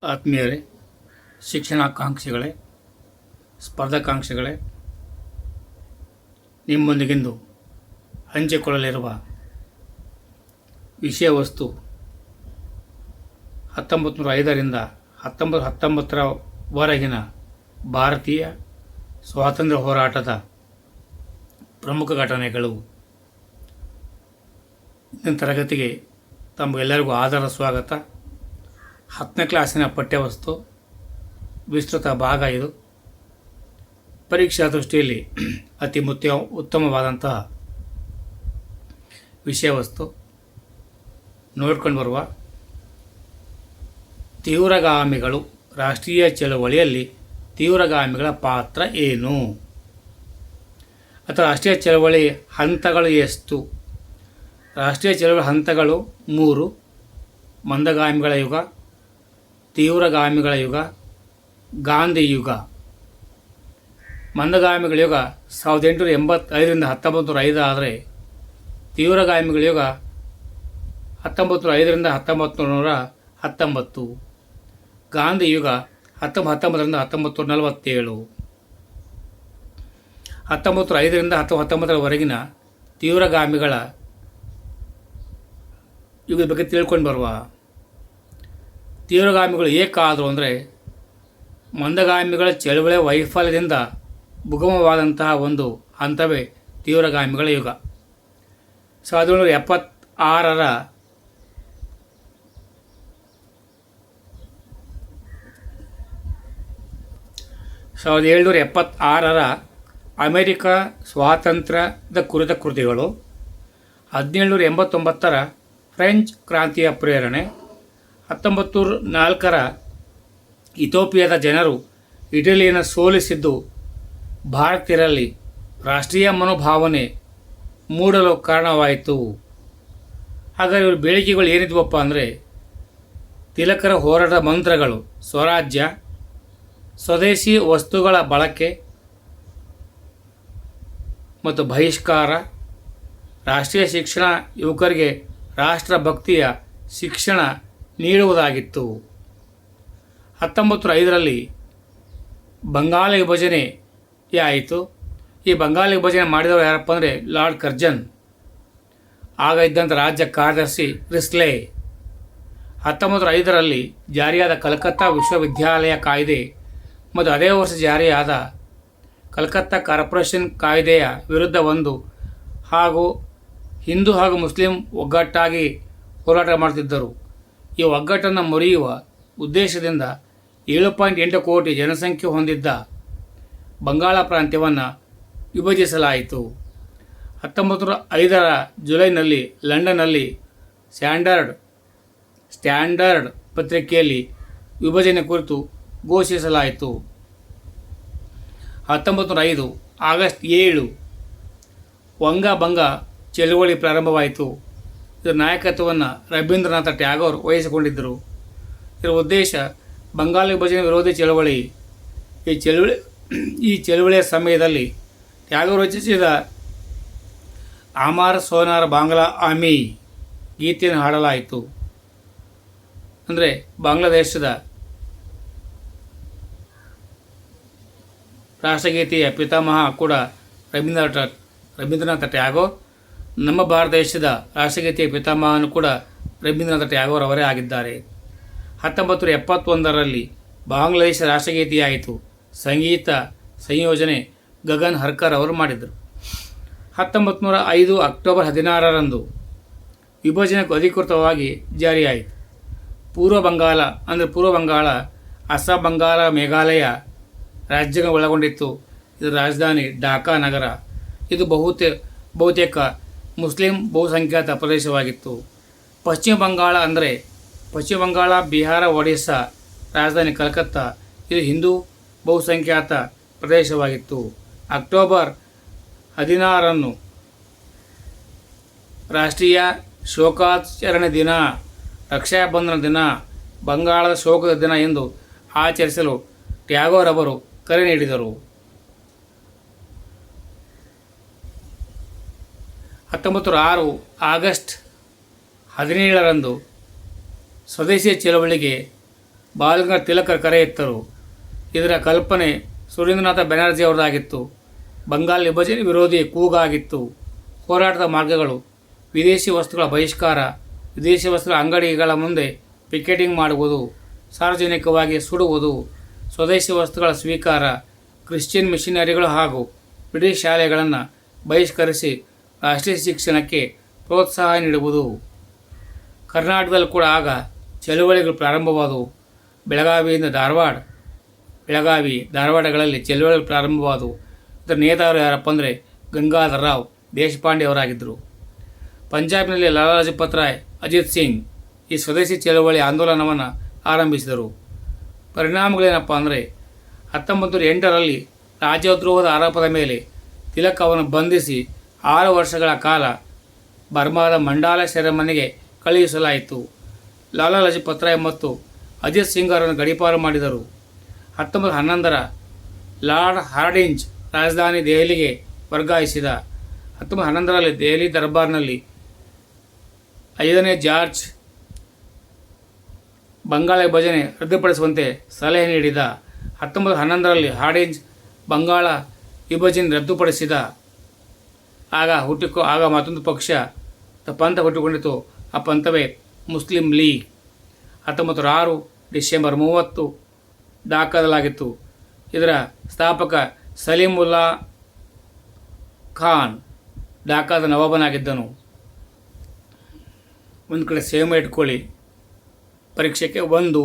ಆತ್ಮೀಯರೇ, ಶಿಕ್ಷಣಾಕಾಂಕ್ಷಿಗಳೇ, ಸ್ಪರ್ಧಾಕಾಂಕ್ಷಿಗಳೇ, ನಿಮ್ಮೊಂದಿಗಿಂದು ಹಂಚಿಕೊಳ್ಳಲಿರುವ ವಿಷಯ ವಸ್ತು 1905ರಿಂದ 1919ರವರೆಗಿನ ಭಾರತೀಯ ಸ್ವಾತಂತ್ರ್ಯ ಹೋರಾಟದ ಪ್ರಮುಖ ಘಟನೆಗಳು. ಇಂದಿನ ತರಗತಿಗೆ ತಮಗೆಲ್ಲರಿಗೂ ಆದರ ಸ್ವಾಗತ. 10ನೇ ಕ್ಲಾಸಿನ ಪಠ್ಯವಸ್ತು ವಿಸ್ತೃತ ಭಾಗ ಇದು. ಪರೀಕ್ಷಾ ದೃಷ್ಟಿಯಲ್ಲಿ ಅತಿ ಉತ್ತಮವಾದಂತಹ ವಿಷಯ ವಸ್ತು. ನೋಡ್ಕೊಂಡು ಬರುವ ತೀವ್ರಗಾಮಿಗಳು, ರಾಷ್ಟ್ರೀಯ ಚಳವಳಿಯಲ್ಲಿ ತೀವ್ರಗಾಮಿಗಳ ಪಾತ್ರ ಏನು, ಅಥವಾ ರಾಷ್ಟ್ರೀಯ ಚಳವಳಿ ಹಂತಗಳು ಎಷ್ಟು? ರಾಷ್ಟ್ರೀಯ ಚಳವಳಿ ಹಂತಗಳು 3: ಮಂದಗಾಮಿಗಳ ಯುಗ, ತೀವ್ರಗಾಮಿಗಳ ಯುಗ, ಗಾಂಧಿ ಯುಗ. ಮಂದಗಾಮಿಗಳ ಯುಗ 1885ರಿಂದ 1905 ಆದರೆ ತೀವ್ರಗಾಮಿಗಳ ಯುಗ 1905ರಿಂದ 1919. ಗಾಂಧಿ ಯುಗ 1919ರಿಂದ 1947. 1905ರಿಂದ 1919ರವರೆಗಿನ ತೀವ್ರಗಾಮಿಗಳ ಯುಗದ ಬಗ್ಗೆ ತಿಳ್ಕೊಂಡು ಬರುವ. ತೀವ್ರಗಾಮಿಗಳು ಏಕಾದರು ಅಂದರೆ ಮಂದಗಾಮಿಗಳ ಚಳುವಳಿ ವೈಫಲ್ಯದಿಂದ ಭುಗಮವಾದಂತಹ ಒಂದು ಹಂತವೇ ತೀವ್ರಗಾಮಿಗಳ ಯುಗ. 1776ರ ಅಮೆರಿಕ ಸ್ವಾತಂತ್ರ್ಯದ ಕುರಿತ ಕೃತಿಗಳು, 1789ರ ಫ್ರೆಂಚ್ ಕ್ರಾಂತಿಯ ಪ್ರೇರಣೆ, 1904ರ ಇಥಿಯೋಪಿಯಾದ ಜನರು ಇಟಲಿಯನ್ನು ಸೋಲಿಸಿದ್ದು ಭಾರತೀಯರಲ್ಲಿ ರಾಷ್ಟ್ರೀಯ ಮನೋಭಾವನೆ ಮೂಡಲು ಕಾರಣವಾಯಿತು. ಹಾಗಾದರೆ ಇವರು ಬೇಡಿಕೆಗಳು ಏನಿದ್ವಪ್ಪ ಅಂದರೆ, ತಿಲಕರ ಹೋರಾಟದ ಮಂತ್ರಗಳು ಸ್ವರಾಜ್ಯ, ಸ್ವದೇಶಿ ವಸ್ತುಗಳ ಬಳಕೆ ಮತ್ತು ಬಹಿಷ್ಕಾರ, ರಾಷ್ಟ್ರೀಯ ಶಿಕ್ಷಣ, ಯುವಕರಿಗೆ ರಾಷ್ಟ್ರಭಕ್ತಿಯ ಶಿಕ್ಷಣ ನೀಡುವುದಾಗಿತ್ತು. 1905ರಲ್ಲಿ ಬಂಗಾಳ ವಿಭಜನೆಯಾಯಿತು. ಈ ಬಂಗಾಳ ವಿಭಜನೆ ಮಾಡಿದವರು ಯಾರಪ್ಪ ಅಂದರೆ ಲಾರ್ಡ್ ಕರ್ಜನ್, ಆಗ ಇದ್ದಂಥ ರಾಜ್ಯ ಕಾರ್ಯದರ್ಶಿ ರಿಸ್ಲೆ. 1905ರಲ್ಲಿ ಜಾರಿಯಾದ ಕಲ್ಕತ್ತಾ ವಿಶ್ವವಿದ್ಯಾಲಯ ಕಾಯ್ದೆ ಮತ್ತು ಅದೇ ವರ್ಷ ಜಾರಿಯಾದ ಕಲ್ಕತ್ತಾ ಕಾರ್ಪೊರೇಷನ್ ಕಾಯ್ದೆಯ ವಿರುದ್ಧ ಹಾಗೂ ಹಿಂದೂ ಹಾಗೂ ಮುಸ್ಲಿಂ ಒಗ್ಗಟ್ಟಾಗಿ ಹೋರಾಟ ಮಾಡ್ತಿದ್ದರು. ಈ ಒಗ್ಗಟ್ಟನ್ನು ಮುರಿಯುವ ಉದ್ದೇಶದಿಂದ 7.8 ಕೋಟಿ ಜನಸಂಖ್ಯೆ ಹೊಂದಿದ್ದ ಬಂಗಾಳ ಪ್ರಾಂತ್ಯವನ್ನು ವಿಭಜಿಸಲಾಯಿತು. 1905ರ ಜುಲೈನಲ್ಲಿ ಲಂಡನ್ನಲ್ಲಿ ಸ್ಟ್ಯಾಂಡರ್ಡ್ ಪತ್ರಿಕೆಯಲ್ಲಿ ವಿಭಜನೆ ಕುರಿತು ಘೋಷಿಸಲಾಯಿತು. 1905 ಆಗಸ್ಟ್ 7 ವಂಗಭಂಗ ಚಳುವಳಿ ಪ್ರಾರಂಭವಾಯಿತು. ಇದರ ನಾಯಕತ್ವವನ್ನು ರವೀಂದ್ರನಾಥ ಟ್ಯಾಗೋರ್ ವಹಿಸಿಕೊಂಡಿದ್ದರು. ಇದರ ಉದ್ದೇಶ ಬಂಗಾಳ ವಿಭಜನೆ ವಿರೋಧಿ ಚಳವಳಿ. ಈ ಚಳುವಳಿಯ ಸಮಯದಲ್ಲಿ ಟ್ಯಾಗೋರ್ ರಚಿಸಿದ ಆಮಾರ್ ಸೋನಾರ್ ಬಾಂಗ್ಲಾ ಆಮಿ ಗೀತೆಯನ್ನು ಹಾಡಲಾಯಿತು. ಅಂದರೆ ಬಾಂಗ್ಲಾದೇಶದ ರಾಷ್ಟ್ರಗೀತೆಯ ಪಿತಾಮಹ ಕೂಡ ರವೀಂದ್ರನಾಥ ಟ್ಯಾಗೋರ್. ನಮ್ಮ ಭಾರತ ದೇಶದ ರಾಷ್ಟ್ರಗೀತೆಯ ಪಿತಾಮಹನು ಕೂಡ ರವೀಂದ್ರನಾಥ ಟ್ಯಾಗೋರ್ ಅವರೇ ಆಗಿದ್ದಾರೆ. 1971ರಲ್ಲಿ ಬಾಂಗ್ಲಾದೇಶ ರಾಷ್ಟ್ರಗೀತೆಯಾಯಿತು. ಸಂಗೀತ ಸಂಯೋಜನೆ ಗಗನ್ ಹರ್ಕರ್ ಅವರು ಮಾಡಿದರು. 1905 ಅಕ್ಟೋಬರ್ 16ರಂದು ವಿಭಜನೆಗೆ ಅಧಿಕೃತವಾಗಿ ಜಾರಿಯಾಯಿತು. ಪೂರ್ವ ಬಂಗಾಳ ಅಸ್ಸಾಂ, ಬಂಗಾಳ, ಮೇಘಾಲಯ ರಾಜ್ಯಗಳು ಒಳಗೊಂಡಿತ್ತು. ಇದರ ರಾಜಧಾನಿ ಢಾಕಾ ನಗರ. ಇದು ಬಹುತೇಕ ಮುಸ್ಲಿಂ ಬಹುಸಂಖ್ಯಾತ ಪ್ರದೇಶವಾಗಿತ್ತು. ಪಶ್ಚಿಮ ಬಂಗಾಳ, ಬಿಹಾರ, ಒಡಿಸ್ಸಾ ರಾಜಧಾನಿ ಕಲ್ಕತ್ತಾ. ಇದು ಹಿಂದೂ ಬಹುಸಂಖ್ಯಾತ ಪ್ರದೇಶವಾಗಿತ್ತು. ಅಕ್ಟೋಬರ್ 16ರಂದು ರಾಷ್ಟ್ರೀಯ ಶೋಕಾಚರಣೆ ದಿನ, ರಕ್ಷಾಬಂಧನ ದಿನ, ಬಂಗಾಳದ ಶೋಕದ ದಿನ ಎಂದು ಆಚರಿಸಲು ಟ್ಯಾಗೋರ್ ಅವರು ಕರೆ ನೀಡಿದರು. 1906 ಆಗಸ್ಟ್ 17ರಂದು ಸ್ವದೇಶಿ ಚಳವಳಿಗೆ ಬಾಲಗಂಗಾಧರ ತಿಲಕರ ಕರೆ ಎತ್ತರು. ಇದರ ಕಲ್ಪನೆ ಸುರೇಂದ್ರನಾಥ ಬ್ಯಾನರ್ಜಿ ಅವರದಾಗಿತ್ತು. ಬಂಗಾಳ ವಿಭಜನೆ ವಿರೋಧಿ ಕೂಗಾಗಿತ್ತು. ಹೋರಾಟದ ಮಾರ್ಗಗಳು: ವಿದೇಶಿ ವಸ್ತುಗಳ ಬಹಿಷ್ಕಾರ, ವಿದೇಶಿ ವಸ್ತುಗಳ ಅಂಗಡಿಗಳ ಮುಂದೆ ಪಿಕೆಟಿಂಗ್ ಮಾಡುವುದು, ಸಾರ್ವಜನಿಕವಾಗಿ ಸುಡುವುದು, ಸ್ವದೇಶಿ ವಸ್ತುಗಳ ಸ್ವೀಕಾರ, ಕ್ರಿಶ್ಚಿಯನ್ ಮಿಷನರಿಗಳು ಹಾಗೂ ಬ್ರಿಟಿಷ್ ಶಾಲೆಗಳನ್ನು ಬಹಿಷ್ಕರಿಸಿ ರಾಷ್ಟ್ರೀಯ ಶಿಕ್ಷಣಕ್ಕೆ ಪ್ರೋತ್ಸಾಹ ನೀಡುವುದು. ಕರ್ನಾಟಕದಲ್ಲಿ ಕೂಡ ಆಗ ಚಳುವಳಿಗಳು ಪ್ರಾರಂಭವಾದವು. ಬೆಳಗಾವಿ ಧಾರವಾಡಗಳಲ್ಲಿ ಚಳುವಳಿಗಳು ಪ್ರಾರಂಭವಾದವು. ಇದರ ನೇತಾರರು ಯಾರಪ್ಪ ಅಂದರೆ ಗಂಗಾಧರ ರಾವ್ ದೇಶಪಾಂಡೆ ಅವರಾಗಿದ್ದರು. ಪಂಜಾಬ್ನಲ್ಲಿ ಲಾಲಾ ಲಜಪತ್ ರಾಯ್, ಅಜಿತ್ ಸಿಂಗ್ ಈ ಸ್ವದೇಶಿ ಚಳುವಳಿ ಆಂದೋಲನವನ್ನು ಆರಂಭಿಸಿದರು. ಪರಿಣಾಮಗಳೇನಪ್ಪ ಅಂದರೆ 1908ರಲ್ಲಿ ರಾಜದ್ರೋಹದ ಆರೋಪದ ಮೇಲೆ ತಿಲಕ್ ಅವರನ್ನು ಬಂಧಿಸಿ 6 ವರ್ಷಗಳ ಕಾಲ ಬರ್ಮಾದ ಮಂಡಾಲ ಸೆರೆಮನೆಗೆ ಕಳುಹಿಸಲಾಯಿತು. ಲಾಲಾ ಲಜಪತ್ ರಾಯ್ ಮತ್ತು ಅಜಿತ್ ಸಿಂಗ್ ಅವರನ್ನು ಗಡೀಪಾರು ಮಾಡಿದರು. 1911ರ ಲಾರ್ಡ್ ಹಾರ್ಡಿಂಜ್ ರಾಜಧಾನಿ ದೆಹಲಿಗೆ ವರ್ಗಾಯಿಸಿದ. 1911ರಲ್ಲಿ ದೆಹಲಿ ದರ್ಬಾರ್ನಲ್ಲಿ 5ನೇ ಜಾರ್ಜ್ ಬಂಗಾಳ ವಿಭಜನೆ ರದ್ದುಪಡಿಸುವಂತೆ ಸಲಹೆ ನೀಡಿದ. 1911ರಲ್ಲಿ ಹಾರ್ಡಿಂಜ್ ಬಂಗಾಳ ವಿಭಜನೆ ರದ್ದುಪಡಿಸಿದ. ಆಗ ಮತ್ತೊಂದು ಪಂಥ ಹುಟ್ಟಿಕೊಂಡಿತು. ಆ ಪಂಥವೇ ಮುಸ್ಲಿಂ ಲೀಗ್. 1906 ಡಿಸೆಂಬರ್ 30 ಢಾಕಾದಲ್ಲಾಗಿತ್ತು. ಇದರ ಸ್ಥಾಪಕ ಸಲೀಮುಲ್ಲಾ ಖಾನ್ ಢಾಕಾದ ನವಾಬನಾಗಿದ್ದನು. ಒಂದು ಕಡೆ ಸೇವೆ ಇಟ್ಕೊಳ್ಳಿ. ಪರೀಕ್ಷೆಗೆ 1, 2,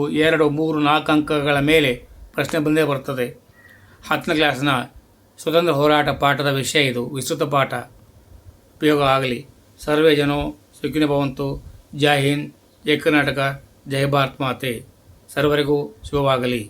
3, 4 ಅಂಕಗಳ ಮೇಲೆ ಪ್ರಶ್ನೆ ಬಂದೇ ಬರ್ತದೆ. 10ನೇ ಕ್ಲಾಸ್ನ ಸ್ವತಂತ್ರ ಹೋರಾಟ ಪಾಠದ ವಿಷಯ ಇದು. ವಿಸ್ತೃತ ಪಾಠ ಉಪಯೋಗ ಆಗಲಿ. ಸರ್ವೇ ಜನೋ ಸುಖಿನೋ ಭವಂತು. ಜೈ ಹಿಂದ್, ಜೈ ಕರ್ನಾಟಕ, ಜೈ ಭಾರತ್ ಮಾತೆ. ಸರ್ವರಿಗೂ ಶುಭವಾಗಲಿ.